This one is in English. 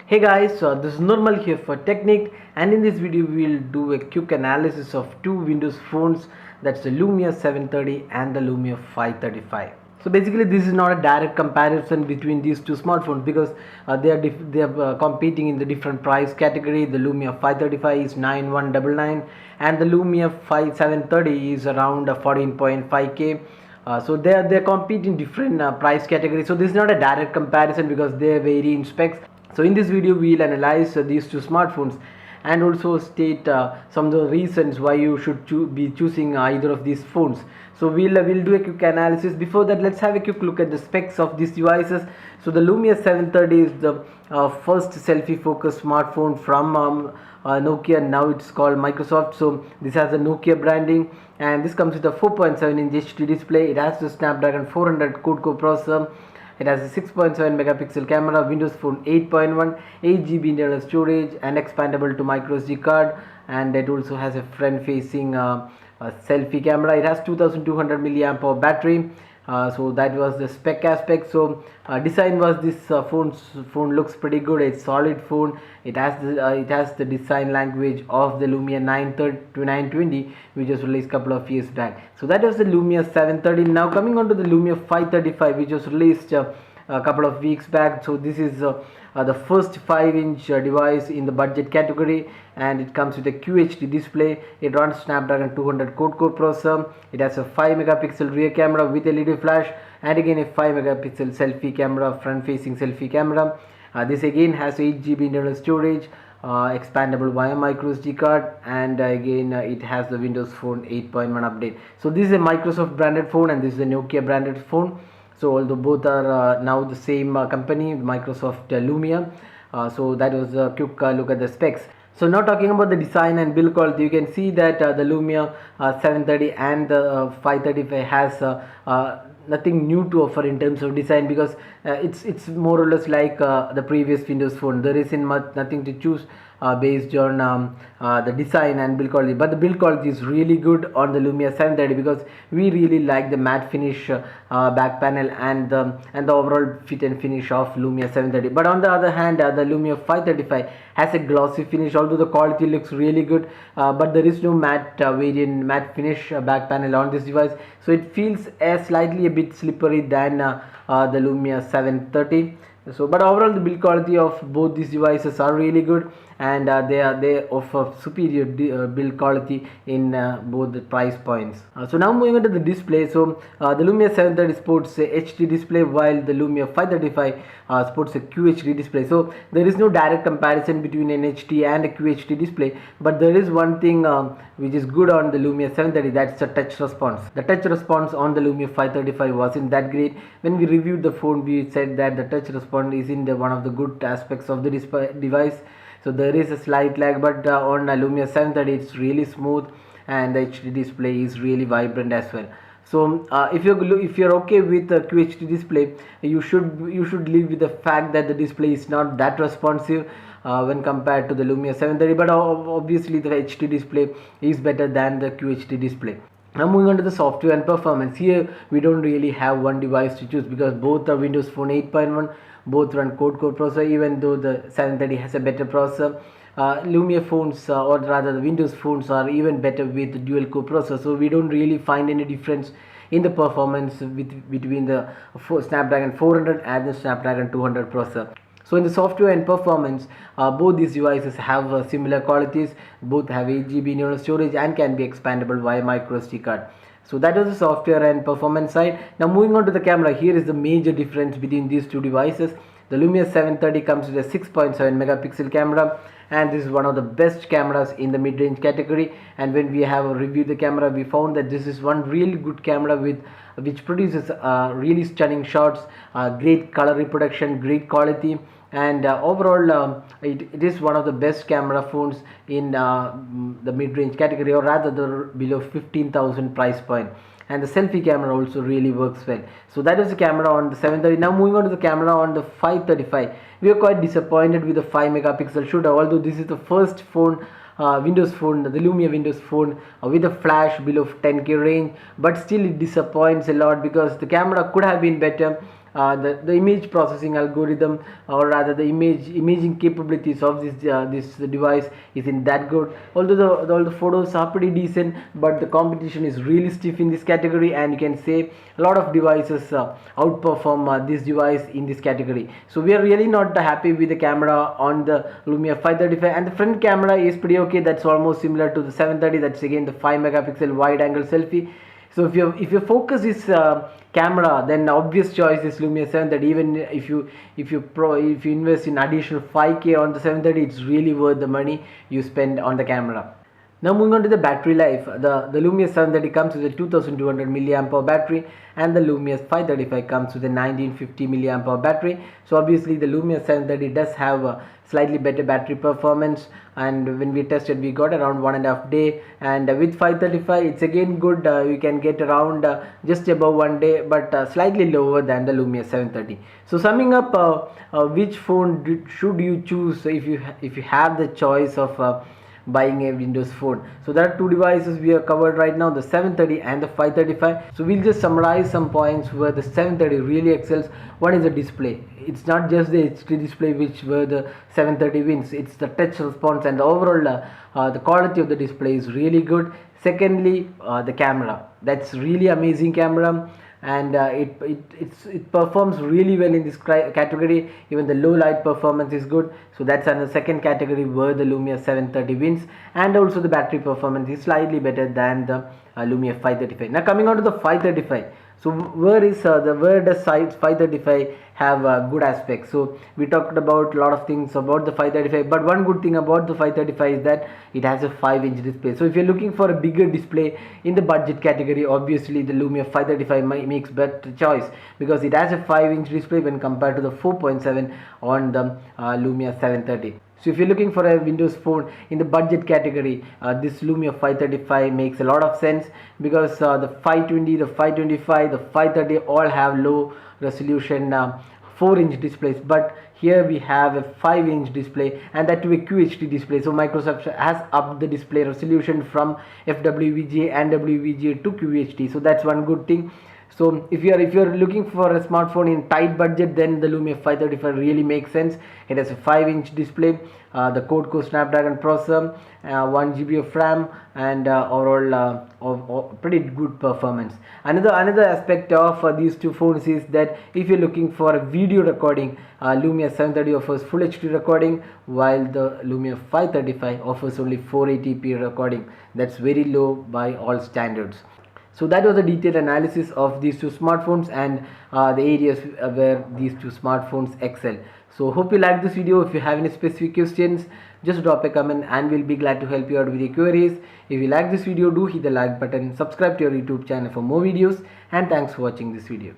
Hey guys, this is Normal here for Technique, and in this video we'll do a quick analysis of two Windows phones, that's the Lumia 730 and the Lumia 535. So basically this is not a direct comparison between these two smartphones because they are competing in the different price category. The Lumia 535 is 9199 and the Lumia 5730 is around 14.5k. So they're competing different price categories. So this is not a direct comparison because they vary in specs. So in this video we'll analyze these two smartphones and also state some of the reasons why you should be choosing either of these phones. So we'll do a quick analysis. Before that, let's have a quick look at the specs of these devices. So the Lumia 730 is the first selfie focused smartphone from Nokia. Now it's called Microsoft. So this has a Nokia branding, and this comes with a 4.7-inch HD display. It has the Snapdragon 400 quad-core processor. It has a 6.7 megapixel camera, Windows Phone 8.1, 8GB internal storage, and expandable to micro SD card. And it also has a front-facing selfie camera. It has 2200 milliamp hour battery. So that was the spec aspect. So design was this phone looks pretty good. It's solid phone. It has the design language of the Lumia 930 to 920, which was released couple of years back. So that was the Lumia 730. Now coming on to the Lumia 535, which was released a couple of weeks back. So this is the first 5-inch device in the budget category, and it comes with a QHD display. It runs Snapdragon 200 quad-core processor. It has a 5 megapixel rear camera with LED flash, and again a 5 megapixel selfie camera, front-facing selfie camera. This again has 8GB internal storage, expandable via micro SD card, and again it has the Windows Phone 8.1 update. So this is a Microsoft branded phone and this is a Nokia branded phone. So although both are now the same company, Microsoft Lumia. So that was a quick look at the specs. So now talking about the design and build quality, you can see that the Lumia 730 and the 535 has nothing new to offer in terms of design, because it's more or less like the previous Windows Phone. There isn't nothing to choose based on the design and build quality, but the build quality is really good on the Lumia 730 because we really like the matte finish back panel and the overall fit and finish of Lumia 730. But on the other hand, the Lumia 535 has a glossy finish, although the quality looks really good, but there is no matte matte finish back panel on this device, so it feels slightly a bit slippery than the Lumia 730. So but overall the build quality of both these devices are really good, and they offer superior build quality in both the price points. So now moving on to the display. So the Lumia 730 sports a HD display, while the Lumia 535 sports a QHD display. So there is no direct comparison between an HD and a QHD display, but there is one thing which is good on the Lumia 730, that's the touch response. The touch response on the Lumia 535 wasn't that great. When we reviewed the phone, we said that the touch response is in one of the good aspects of the device. So there is a slight lag, but on Lumia 730 it's really smooth, and the HD display is really vibrant as well. So if you're okay with the QHD display, you should live with the fact that the display is not that responsive when compared to the Lumia 730, but obviously the HD display is better than the QHD display. Now moving on to the software and performance. Here we don't really have one device to choose because both are Windows Phone 8.1, both run quad-core processor, even though the 730 has a better processor. Lumia phones or rather the Windows phones are even better with dual core processor, so we don't really find any difference in the performance between the Snapdragon 400 and the Snapdragon 200 processor. So in the software and performance, both these devices have similar qualities. Both have 8GB internal storage and can be expandable via micro SD card. So that is the software and performance side. Now moving on to the camera, here is the major difference between these two devices. The Lumia 730 comes with a 6.7 megapixel camera, and this is one of the best cameras in the mid-range category. And when we have reviewed the camera, we found that this is one really good camera which produces really stunning shots, great color reproduction, great quality, and overall it is one of the best camera phones in the mid-range category, or rather the below 15,000 price point. And the selfie camera also really works well. So that is the camera on the 730. Now moving on to the camera on the 535, we are quite disappointed with the 5 megapixel shooter, although this is the first phone Windows Phone, the Lumia Windows Phone with a flash below 10k range, but still it disappoints a lot because the camera could have been better. the image processing algorithm, or rather the imaging capabilities of this device isn't that good. Although all the photos are pretty decent, but the competition is really stiff in this category, and you can say a lot of devices outperform this device in this category. So we are really not happy with the camera on the Lumia 535, and the front camera is pretty okay. That's almost similar to the 730. That's again the 5 megapixel wide angle selfie. So if your focus is camera, then the obvious choice is Lumia 730. Even if you invest in additional 5k on the 730, it's really worth the money you spend on the camera. Now moving on to the battery life, the Lumia 730 comes with a 2200 milliamp hour battery, and the Lumia 535 comes with a 1950 milliamp hour battery. So obviously the Lumia 730 does have a slightly better battery performance, and when we tested we got around 1.5 day, and with 535 it's again good. You can get around just above 1 day, but slightly lower than the Lumia 730. So summing up, which phone should you choose if you have the choice of buying a Windows phone? So there are two devices we have covered right now, the 730 and the 535. So we'll just summarize some points where the 730 really excels. One is the display. It's not just the HD display where the 730 wins. It's the touch response, and the overall the quality of the display is really good. Secondly, the camera. That's really amazing camera, and it performs really well in this category. Even the low light performance is good. So that's another second category where the Lumia 730 wins, and also the battery performance is slightly better than the Lumia 535. Now coming on to the 535. So where does 535 have good aspects? So we talked about a lot of things about the 535, but one good thing about the 535 is that it has a 5-inch display. So if you're looking for a bigger display in the budget category, obviously the Lumia 535 makes better choice, because it has a 5-inch display when compared to the 4.7 on the Lumia 730. So if you're looking for a Windows phone in the budget category, this Lumia 535 makes a lot of sense, because the 520, the 525, the 530 all have low resolution 4-inch displays, but here we have a 5-inch display, and that to a QHD display. So Microsoft has upped the display resolution from FWVGA and WVGA to QHD. So that's one good thing. So if you're looking for a smartphone in tight budget, then the Lumia 535 really makes sense. It has a 5-inch display, the quad-core Snapdragon processor, 1 GB of RAM, and overall pretty good performance. Another aspect of these two phones is that if you're looking for a video recording, Lumia 730 offers full HD recording, while the Lumia 535 offers only 480p recording. That's very low by all standards. So that was a detailed analysis of these two smartphones and the areas where these two smartphones excel. So hope you like this video. If you have any specific questions, just drop a comment and we'll be glad to help you out with your queries. If you like this video, do hit the like button, subscribe to our YouTube channel for more videos, and thanks for watching this video.